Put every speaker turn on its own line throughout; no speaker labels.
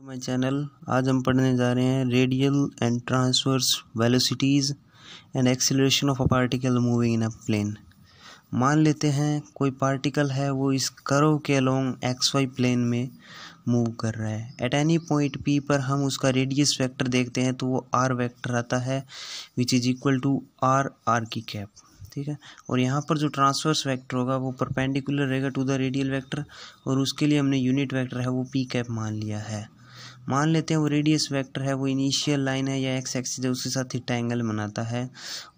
My channel. आज हम पढ़ने जा रहे हैं radial and transverse velocities and acceleration of a particle moving in a plane. मान लेते हैं कोई पार्टिकल है वो इस कर्व के अलोंग एक्स वाई प्लेन में मूव कर रहा है। एट एनी पॉइंट पी पर हम उसका रेडियस वेक्टर देखते हैं तो वो आर वेक्टर आता है which is equal to r की कैप। ठीक है, और यहाँ पर जो ट्रांसवर्स वेक्टर होगा वो परपेंडिकुलर रहेगा टू द रेडियल वेक्टर, और उसके लिए हमने यूनिट वेक्टर है वो पी कैप मान लिया है। मान लेते हैं वो रेडियस वेक्टर है वो इनिशियल लाइन है या एक्स एक्सिस है उसके साथ थीटा एंगल बनाता है,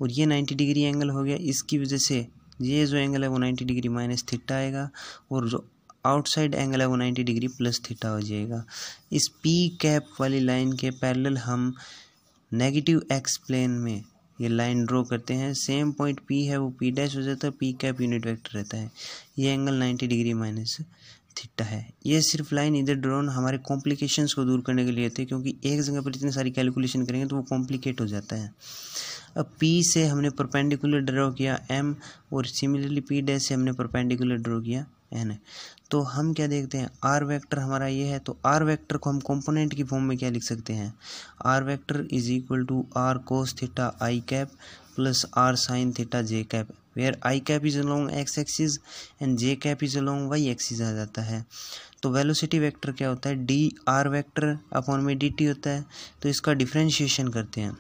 और ये 90 डिग्री एंगल हो गया। इसकी वजह से ये जो एंगल है वो 90 डिग्री माइनस थीटा आएगा, और जो आउटसाइड एंगल है वो 90 डिग्री प्लस थीटा हो जाएगा। इस पी कैप वाली लाइन के पैरेलल हम नेगेटिव एक्स प्लेन में ये लाइन ड्रॉ करते हैं। सेम पॉइंट पी है वो पी डैश हो जाता है, पी कैप यूनिट वेक्टर रहता है। ये एंगल 90 डिग्री माइनस थीटा है। ये सिर्फ लाइन इधर ड्रॉन हमारे कॉम्प्लिकेशंस को दूर करने के लिए होती है, क्योंकि एक जगह पर इतनी सारी कैलकुलेशन करेंगे तो वो कॉम्प्लिकेट हो जाता है। अब P से हमने परपेंडिकुलर ड्रॉ किया M, और सिमिलरली P डैश से हमने परपेंडिकुलर ड्रॉ किया N। तो हम क्या देखते हैं, R वेक्टर हमारा ये है, तो R वेक्टर को हम कंपोनेंट की फॉर्म में क्या लिख सकते हैं, R vector is equal to R cos theta I cap plus R sine theta J cap, where I cap is along x axis and J cap is along y axis आ जाता है। तो velocity vector क्या होता है, d r vector upon में d t होता है। तो इसका डिफ्रेंशिएशन करते हैं,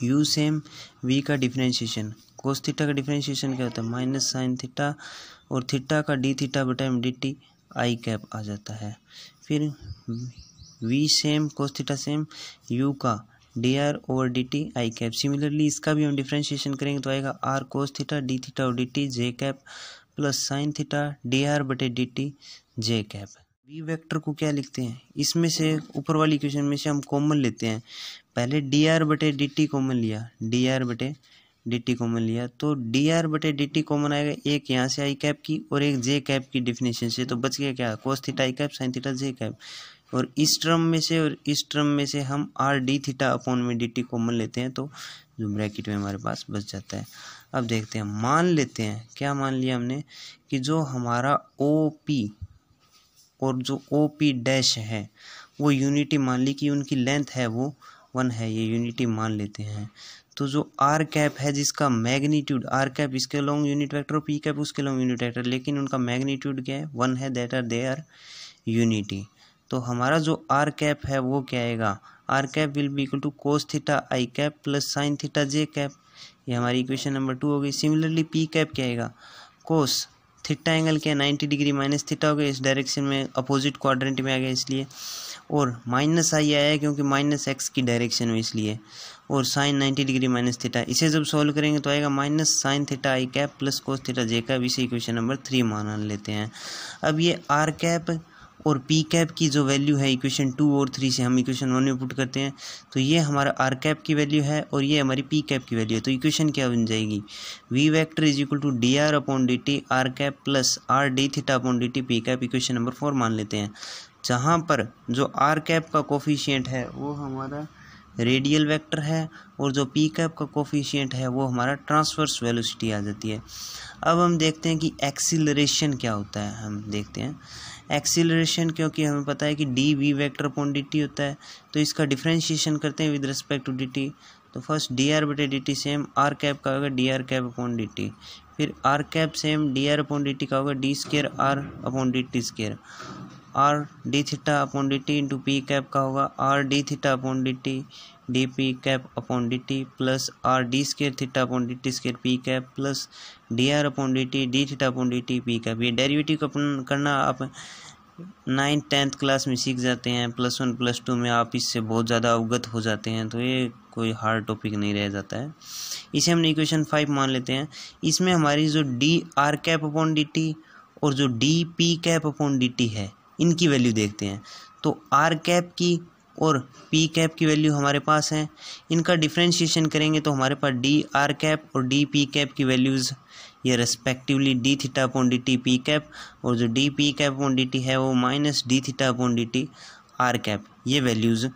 u सेम v का डिफ्रेंशिएशन, कोस थीटा का डिफ्रेंशिएशन क्या होता है माइनस साइन थीटा, और थीटा का डी थीटा बटा डी टी आई कैप आ जाता है। फिर v same cos theta same u का d r over d t I cap. Similarly इसका भी हम डिफ्रेंशिएशन करेंगे तो आएगा r cos theta d theta और d t J cap plus sign theta d r बटे d t J cap. V vector को क्या लिखते हैं, इसमें से ऊपर वाली इक्वेशन में से हम कॉमन लेते हैं। पहले डी आर बटे डी टी कॉमन लिया, डी आर बटे डी टी कॉमन लिया, तो डी आर बटे डी टी कॉमन आएगा, एक यहाँ से आई कैप की और एक जे कैप की डिफिनेशन से, तो बच गया क्या कोस theta i cap sine theta j cap. और इस टर्म में से और इस टर्म में से हम आर डी थीटा अपॉन में डी टी कॉमन लेते हैं, तो जो ब्रैकेट में हमारे पास बच जाता है। अब देखते हैं, मान लेते हैं क्या मान लिया हमने कि जो हमारा ओ पी और जो ओ पी डैश है वो यूनिटी मान ली कि उनकी लेंथ है वो 1 है, ये यूनिटी मान लेते हैं। तो जो आर कैप है जिसका मैग्नीट्यूड, आर कैप इसके लॉन्ग यूनिट वेक्टर और पी कैप उसके लॉन्ग यूनिट वेक्टर, लेकिन उनका मैग्नीट्यूड क्या है 1 है, that are they are unity. तो हमारा जो आर कैप है वो क्या आएगा, r cap will be equal to cos theta i cap plus sign theta j cap. ये हमारी इक्वेशन नंबर 2 हो गई। सिमिलरली पी कैप क्या आएगा, कोस थीटा एंगल क्या 90 डिग्री माइनस थीटा हो गया, इस डायरेक्शन में अपोजिट क्वाड्रेंट में आ गया इसलिए, और माइनस आई आया है क्योंकि माइनस एक्स की डायरेक्शन में इसलिए, और साइन 90 डिग्री माइनस थीटा। इसे जब सॉल्व करेंगे तो आएगा minus sine theta i cap plus cos theta j cap. इसे इक्वेशन नंबर 3 मान लेते हैं। अब ये आर कैप और पी कैप की जो वैल्यू है इक्वेशन 2 और 3 से हम इक्वेशन 1 में पुट करते हैं, तो ये हमारा आर कैप की वैल्यू है और ये हमारी पी कैप की वैल्यू है। तो इक्वेशन क्या बन जाएगी, v vector is equal to d r upon d t r cap plus r d theta upon d t p cap. Equation number 4 मान लेते हैं, जहाँ पर जो आर कैप का कोफिशिएंट है वो हमारा रेडियल वेक्टर है और जो पी कैप का कोफिशिएंट है वो हमारा ट्रांसवर्स वेलोसिटी आ जाती है। अब हम देखते हैं कि एक्सीलरेशन क्या होता है। हम देखते हैं एक्सीलरेशन, क्योंकि हमें पता है कि d v vector upon d t होता है, तो इसका डिफ्रेंशिएशन करते हैं with respect to d t. तो फर्स्ट डी आर बटे d t same r cap का होगा d r cap upon d t, फिर r cap same d r upon d t का होगा d square r upon d t square, r d theta upon d t into p cap का होगा are d theta upon d t D p cap upon d t plus r d square theta upon d t square p cap plus D r upon d t d theta upon d t p cap. ये derivative का करना आप 9th 10th class में सीख जाते हैं, +1 +2 में आप इससे बहुत ज़्यादा अवगत हो जाते हैं, तो ये कोई हार्ड टॉपिक नहीं रह जाता है। इसे हमने इक्वेशन 5 मान लेते हैं। इसमें हमारी जो D r cap upon d t और जो D p cap upon d T है इनकी वैल्यू देखते हैं। तो आर कैप की और पी कैप की वैल्यू हमारे पास है, इनका डिफ्रेंशिएशन करेंगे तो हमारे पास डी आर कैप और डी पी कैप की वैल्यूज़ ये respectively D theta upon d t p cap, और जो D p cap upon d T है वो minus D theta upon d t r cap, ये वैल्यूज़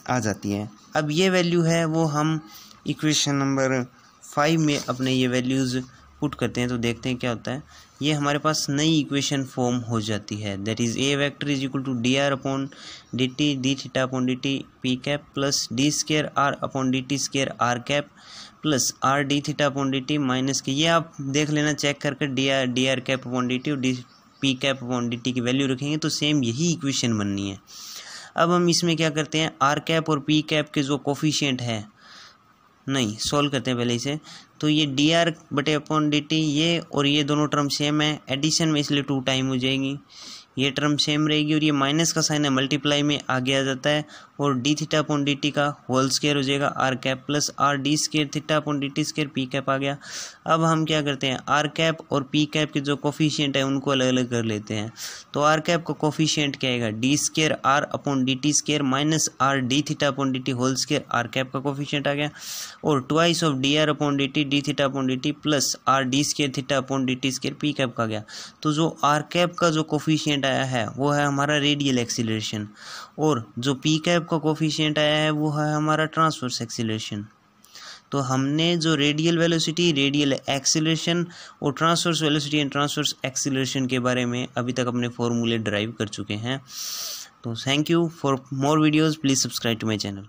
आ जाती हैं। अब ये वैल्यू है वो हम इक्वेशन नंबर 5 में अपने ये वैल्यूज़ पुट करते हैं, तो देखते हैं क्या होता है। ये हमारे पास नई इक्वेशन फॉर्म हो जाती है, that is a vector is equal to d r upon d t d theta upon d t p cap plus d square r upon d t square r cap plus r d theta upon d t minus के, ये आप देख लेना check करके, d r cap upon d t और d p cap upon d t की value रखेंगे तो सेम यही इक्वेशन बननी है। अब हम इसमें क्या करते हैं, आर कैप और पी कैप के जो कोफिशिएंट है, नहीं सॉल्व करते हैं पहले इसे, तो ये डी आर बटे अपॉन डी टी ये और ये दोनों टर्म सेम है, एडिशन में इसलिए 2 टाइम हो जाएगी, ये टर्म सेम रहेगी और ये माइनस का साइन है मल्टीप्लाई में आगे आ जाता है और d theta upon d t का होल स्केयर हो जाएगा r cap plus r d square theta upon d t square p cap आ गया। अब हम क्या करते हैं, आर कैप और पी कैप के जो कोफिशिएंट है उनको अलग अलग कर लेते हैं। तो आर कैप का कोफिशिएंट क्या आएगा, d square r upon d t square minus r d theta upon d t whole square r cap का कोफिशिएंट आ गया, और twice of d r upon d theta upon d t plus r d square theta upon d t square p cap का गया। तो जो r cap का जो कोफिशिएंट आया है वो है हमारा रेडियल एक्सीलरेशन, और जो पी कैप का कोफिशिएंट आया है वो है हमारा ट्रांसवर्स एक्सीलरेशन। तो हमने जो रेडियल वेलोसिटी, रेडियल एक्सीलरेशन और transverse velocity and transverse acceleration के बारे में अभी तक अपने फॉर्मूले ड्राइव कर चुके हैं। तो thank you for more videos, please subscribe to my channel.